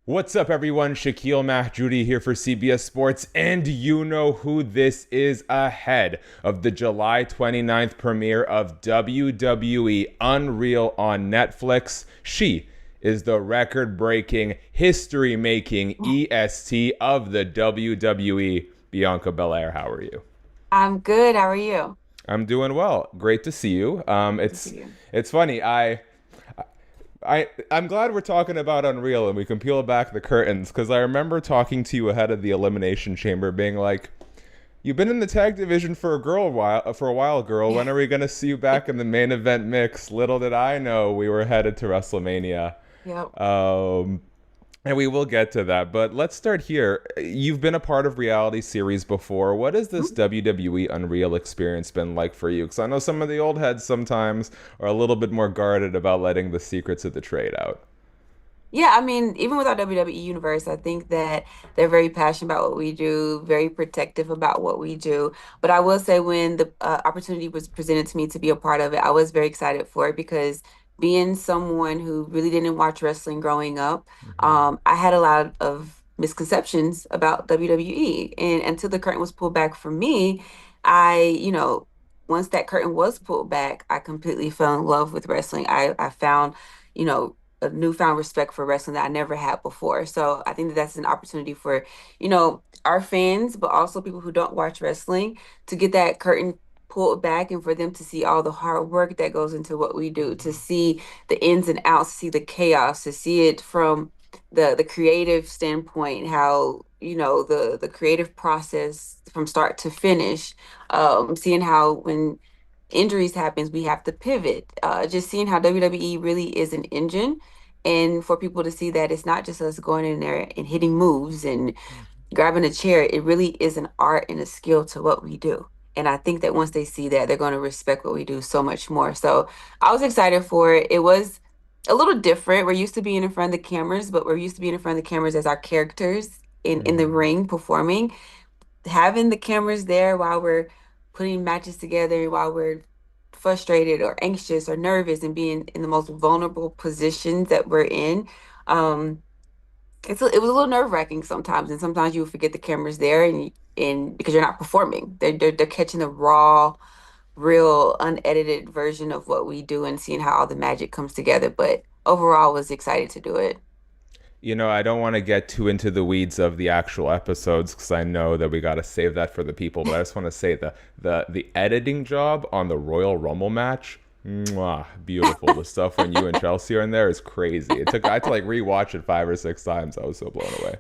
What's up, everyone? Shaquille Mahjoudi here for CBS Sports, and you know who this is ahead of the July 29th premiere of WWE Unreal on Netflix. She is the record-breaking, history-making EST of the WWE, Bianca Belair. How are you? I'm good. How are you? I'm doing well. Great to see you. Good to see you. It's funny. I'm glad we're talking about Unreal and we can peel back the curtains because I remember talking to you ahead of the Elimination Chamber, being like, "You've been in the tag division for a while, girl. When are we gonna see you back in the main event mix?" Little did I know we were headed to WrestleMania. Yep. Um, and we will get to that, but let's start here. You've been a part of reality series before. What has this WWE Unreal experience been like for you? Because I know some of the old heads sometimes are a little bit more guarded about letting the secrets of the trade out. Yeah, I mean, even with our WWE universe, I think that they're very passionate about what we do, very protective about what we do. But I will say, when the opportunity was presented to me to be a part of it, I was very excited for it because being someone who really didn't watch wrestling growing up, Hmm. I had a lot of misconceptions about WWE. And until the curtain was pulled back for me, once that curtain was pulled back, I completely fell in love with wrestling. I found, you know, a newfound respect for wrestling that I never had before. So I think that that's an opportunity for, our fans, but also people who don't watch wrestling to get that curtain pulled back and for them to see all the hard work that goes into what we do, to see the ins and outs, to see the chaos, to see it from the creative standpoint, how, the creative process from start to finish, seeing how when injuries happens, we have to pivot. Just seeing how WWE really is an engine, and for people to see that it's not just us going in there and hitting moves and grabbing a chair. It really is an art and a skill to what we do. And I think that once they see that, they're going to respect what we do so much more. So I was excited for it. It was a little different. We're used to being in front of the cameras, but we're used to being in front of the cameras as our characters in the Hmm. ring performing. Having the cameras there while we're putting matches together, while we're frustrated or anxious or nervous and being in the most vulnerable positions that we're in. Um, it was a little nerve-wracking sometimes, and sometimes you forget the camera's there, and because you're not performing, they're catching the raw, real, unedited version of what we do and seeing how all the magic comes together. But overall, I was excited to do it. I don't want to get too into the weeds of the actual episodes because I know that we got to save that for the people. But I just want to say the editing job on the Royal Rumble match, mwah, beautiful. The stuff when you and Chelsea are in there is crazy. I had to like rewatch it 5 or 6 times. I was so blown away.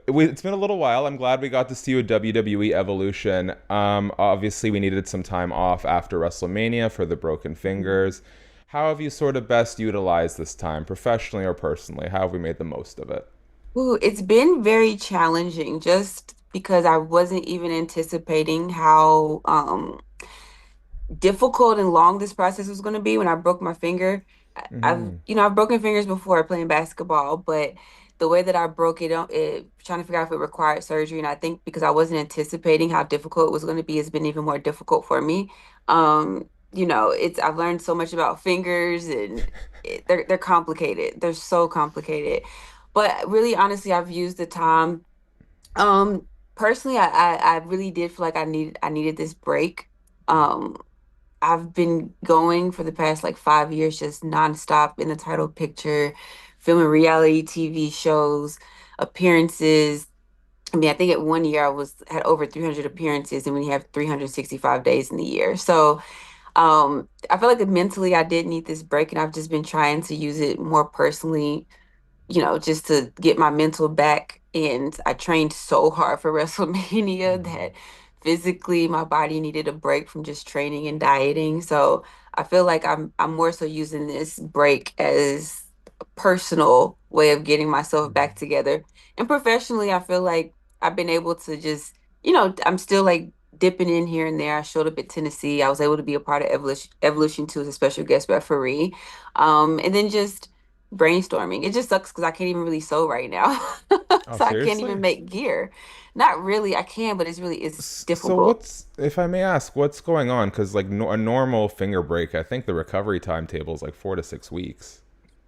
It's been a little while. I'm glad we got to see you at WWE Evolution. Obviously, we needed some time off after WrestleMania for the broken fingers. How have you sort of best utilized this time, professionally or personally? How have we made the most of it? Ooh, it's been very challenging just because I wasn't even anticipating how difficult and long this process was going to be when I broke my finger. I've, Hmm. I've broken fingers before playing basketball, but the way that I broke it, trying to figure out if it required surgery, and I think because I wasn't anticipating how difficult it was going to be, it's been even more difficult for me. I've learned so much about fingers, and they're complicated. They're so complicated. But really, honestly, I've used the time. Personally, I really did feel like I needed this break. Um, I've been going for the past like 5 years, just nonstop in the title picture, filming reality TV shows, appearances. I mean, I think at one year I was had over 300 appearances, and we have 365 days in the year. So, I feel like mentally I did need this break, and I've just been trying to use it more personally, just to get my mental back. And I trained so hard for WrestleMania that physically my body needed a break from just training and dieting. So I feel like I'm more so using this break as a personal way of getting myself back together. And professionally, I feel like I've been able to just, I'm still like dipping in here and there. I showed up at Tennessee. I was able to be a part of Evolution 2 as a special guest referee. And then just brainstorming. It just sucks because I can't even really sew right now. Oh, So I can't even seriously? make gear. Not really. I can, but it's So difficult. what's, if I may ask, what's going on? Because like no, a normal finger break, I think the recovery timetable is like 4 to 6 weeks.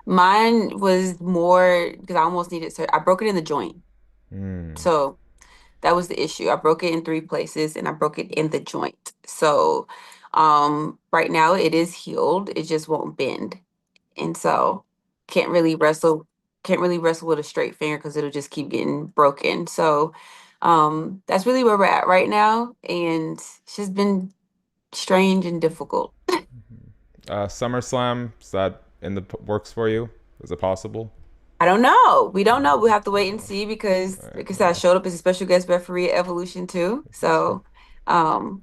Mine was more because I almost needed I broke it in the joint. Hmm. So that was the issue. I broke it in three places and I broke it in the joint. So right now it is healed. It just won't bend. And so can't really wrestle can't really wrestle with a straight finger because it'll just keep getting broken. So that's really where we're at right now. And it's just been strange and difficult. SummerSlam, is that in the works for you? Is it possible? I don't know. We don't know. Oh, We have to wait and oh, see because, right, like I said, I well, showed up as a special guest referee at Evolution too. So, um,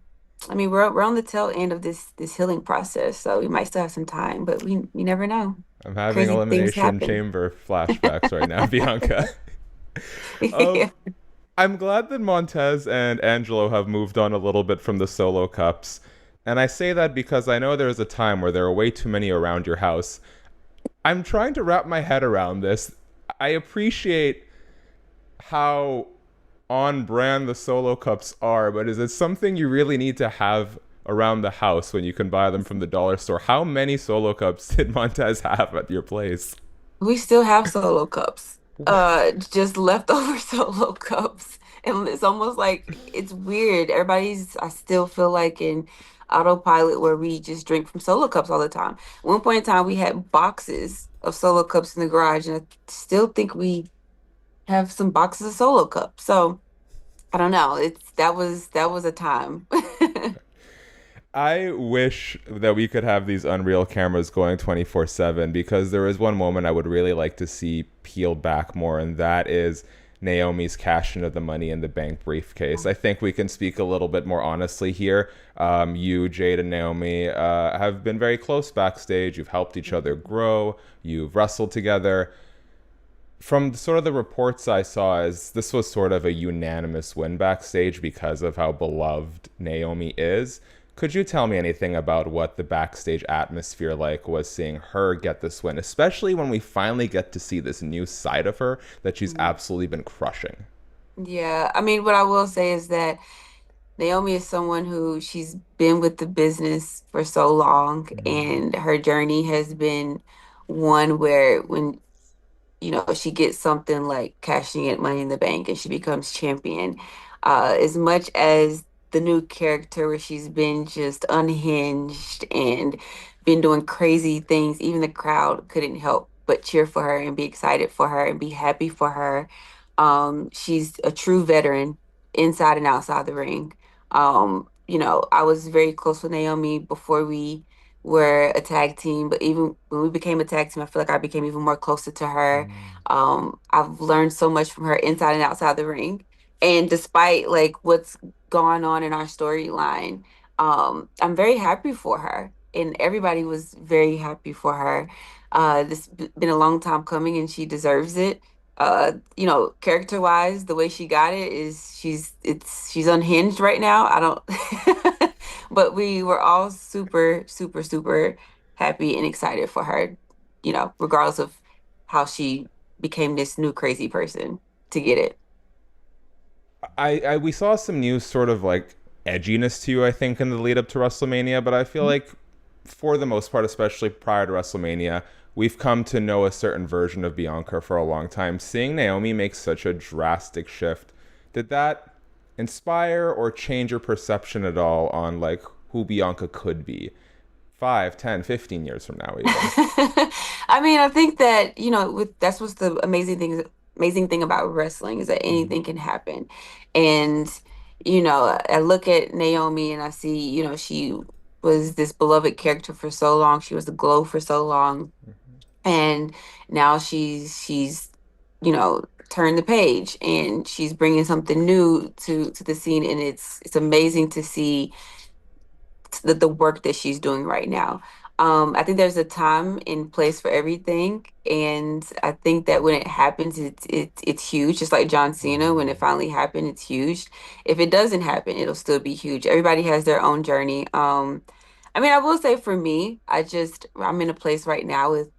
I mean, we're on the tail end of this healing process, so we might still have some time, but we never know. I'm having Crazy things Elimination happen. Chamber flashbacks right now, Bianca. Yeah. um, I'm glad that Montez and Angelo have moved on a little bit from the solo cups. And I say that because I know there was a time where there were way too many around your house. I'm trying to wrap my head around this. I appreciate how on brand the solo cups are, but is it something you really need to have around the house when you can buy them from the dollar store? How many solo cups did Montez have at your place? We still have solo cups. Just leftover solo cups. And it's almost like it's weird. I still feel like in autopilot where we just drink from solo cups all the time. At one point in time, we had boxes of solo cups in the garage, and I still think we have some boxes of solo cups. So I don't know. That was a time. I wish that we could have these Unreal cameras going 24/7 because there is one moment I would really like to see peeled back more, and that is Naomi's cash into the Money in the Bank briefcase. I think we can speak a little bit more honestly here. You, Jade, and Naomi have been very close backstage. You've helped each other grow. You've wrestled together. From sort of the reports I saw, as this was sort of a unanimous win backstage because of how beloved Naomi is. Could you tell me anything about what the backstage atmosphere like was seeing her get this win, especially when we finally get to see this new side of her that she's absolutely been crushing? Yeah, I mean, what I will say is that Naomi is someone who she's been with the business for so long, and her journey has been one where when she gets something like cashing in Money in the Bank and she becomes champion. As much as the new character where she's been just unhinged and been doing crazy things, even the crowd couldn't help but cheer for her and be excited for her and be happy for her. She's a true veteran inside and outside the ring. I was very close with Naomi before we were a tag team, but even when we became a tag team, I feel like I became even more closer to her. I've learned so much from her inside and outside the ring. And despite like what's gone on in our storyline, I'm very happy for her. And everybody was very happy for her. Been a long time coming and she deserves it. Character wise, the way she got it is she's unhinged right now. I don't but we were all super, super, super happy and excited for her, regardless of how she became this new crazy person to get it. I we saw some new sort of like edginess to you, I think, in the lead up to WrestleMania, but I feel like for the most part, especially prior to WrestleMania, we've come to know a certain version of Bianca for a long time. Seeing Naomi make such a drastic shift, did that inspire or change your perception at all on like who Bianca could be 5, 10, 15 years from now even? I mean, I think that, that's what's the amazing thing about wrestling is that anything can happen. And, I look at Naomi and I see, she was this beloved character for so long. She was the glow for so long. And now turned the page and she's bringing something new to the scene. And it's amazing to see the work that she's doing right now. I think there's a time and place for everything, and I think that when it happens, it's huge. Just like John Cena, when it finally happened, it's huge. If it doesn't happen, it'll still be huge. Everybody has their own journey. I mean, I will say for me, I'm in a place right now with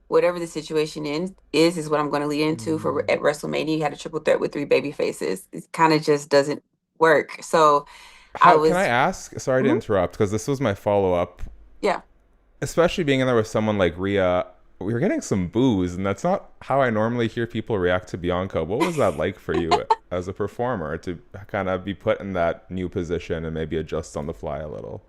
whatever the situation is what I'm going to lead into for at WrestleMania. You had a triple threat with three baby faces. It kind of just doesn't work. So I How can I was. ask? Sorry to Mhm. interrupt because this was my follow up. Yeah. Especially being in there with someone like Rhea, we were getting some boos, and that's not how I normally hear people react to Bianca. What was that like for you as a performer to kind of be put in that new position and maybe adjust on the fly a little?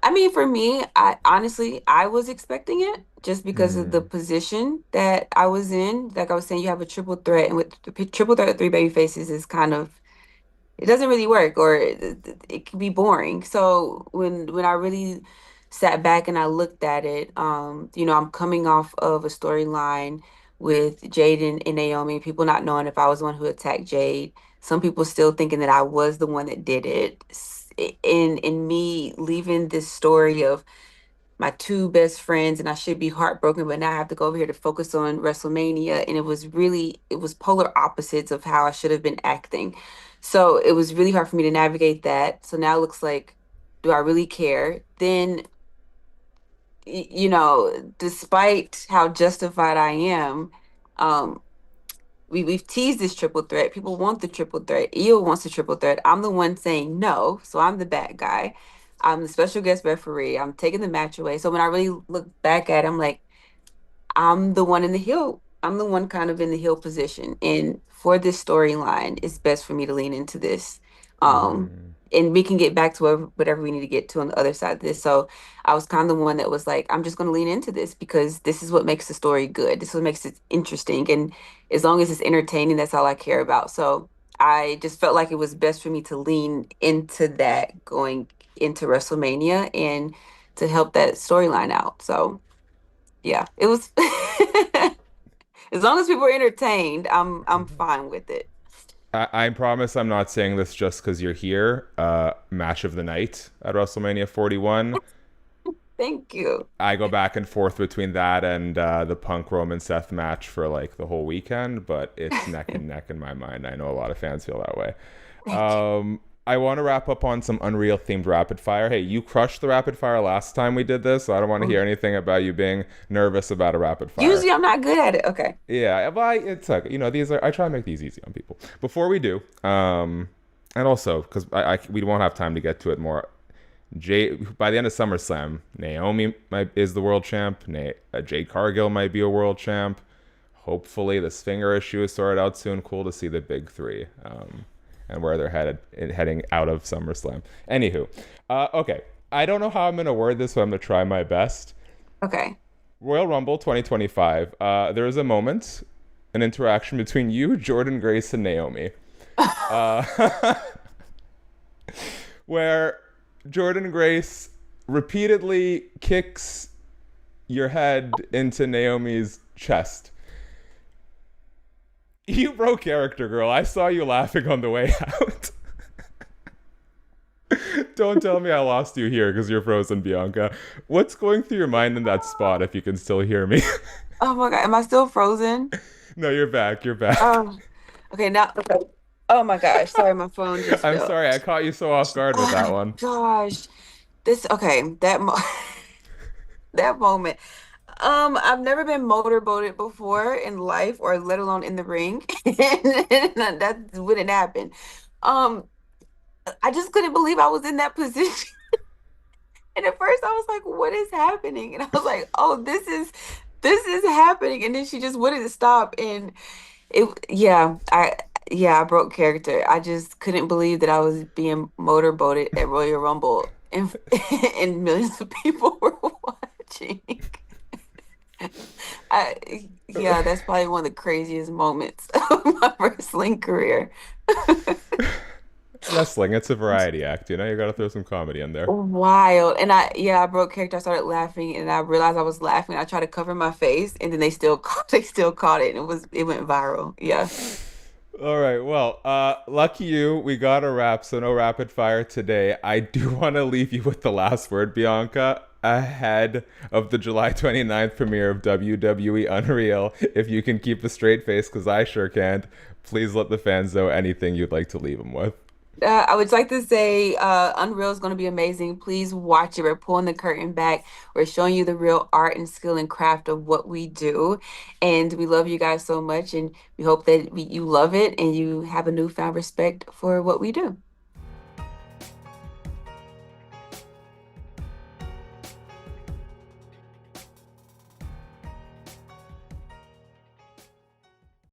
I mean, for me, I honestly I was expecting it just because of the Mm, position that I was in. Like I was saying, you have a triple threat, and with the triple threat of three baby faces is kind of it doesn't really work, or it can be boring. So when I really sat back and I looked at it, I'm coming off of a storyline with Jade and Naomi, people not knowing if I was the one who attacked Jade, some people still thinking that I was the one that did it. In me leaving this story of my two best friends and I should be heartbroken, but now I have to go over here to focus on WrestleMania. And it was polar opposites of how I should have been acting. So it was really hard for me to navigate that. So now it looks like, do I really care? Then, despite how justified I am, um, we've teased this triple threat. People want the triple threat. Io wants the triple threat. I'm the one saying no, so I'm the bad guy. I'm the special guest referee. I'm taking the match away. So when I really look back at it, I'm like, I'm the one in the heel. I'm the one kind of in the heel position. And for this storyline, it's best for me to lean into this. Um, mm-hmm, and we can get back to whatever we need to get to on the other side of this. So I was kind of the one that was like, I'm just going to lean into this because this is what makes the story good. This is what makes it interesting. And as long as it's entertaining, that's all I care about. So I just felt like it was best for me to lean into that going into WrestleMania and to help that storyline out. So yeah, it was as long as people are entertained, I'm mm-hmm. fine with it. I promise I'm not saying this just because you're here. Match of the night at WrestleMania 41. Thank you. I go back and forth between that and the Punk Roman Seth match for like the whole weekend, but it's neck and neck in my mind. I know a lot of fans feel that way. Thank you. I want to wrap up on some Unreal themed rapid fire. Hey, you crushed the rapid fire last time we did this, so I don't want to hear anything about you being nervous about a rapid fire. Usually I'm not good at it. Okay. Yeah, but it's okay. These are I try to make these easy on people. Before we do, and also because we won't have time to get to it more. By the end of SummerSlam, is the world champ. Jade Cargill might be a world champ. Hopefully, this finger issue is sorted out soon. Cool to see the big three, and where they're heading out of SummerSlam. Anywho, okay. I don't know how I'm gonna word this, but I'm gonna try my best. Okay. Royal Rumble 2025. There is a moment, an interaction between you, Jordynne Grace, and Naomi, uh, where Jordynne Grace repeatedly kicks your head into Naomi's chest. You broke character, girl. I saw you laughing on the way out. Don't tell me I lost you here because you're frozen, Bianca. What's going through your mind in that spot if you can still hear me? Oh my God. Am I still frozen? No, you're back. You're back. Oh, okay. Now, okay. Oh my gosh. Sorry, my phone just I'm fell. sorry. I caught you so off guard with Oh that my one. gosh. Okay. That moment. I've never been motorboated before in life or let alone in the ring. And that wouldn't happen. Um, I just couldn't believe I was in that position. And at first I was like, what is happening? And I was like, oh, this is happening. And then she just wouldn't stop. And I broke character. I just couldn't believe that I was being motorboated at Royal Rumble and and millions of people were watching. Yeah, that's probably one of the craziest moments of my wrestling career. Wrestling, it's a variety act. You gotta throw some comedy in there. Wild. And I broke character. I started laughing and I realized I was laughing. I tried to cover my face and then they still caught it and it went viral. Yeah. All right. Well, lucky you. We got a wrap, so no rapid fire today. I do want to leave you with the last word, Bianca. Ahead of the July 29th premiere of WWE Unreal, if you can keep a straight face, because I sure can't, please let the fans know anything you'd like to leave them with. I would like to say Unreal is going to be amazing. Please watch it. We're pulling the curtain back. We're showing you the real art and skill and craft of what we do. And we love you guys so much. And we hope that you love it and you have a newfound respect for what we do.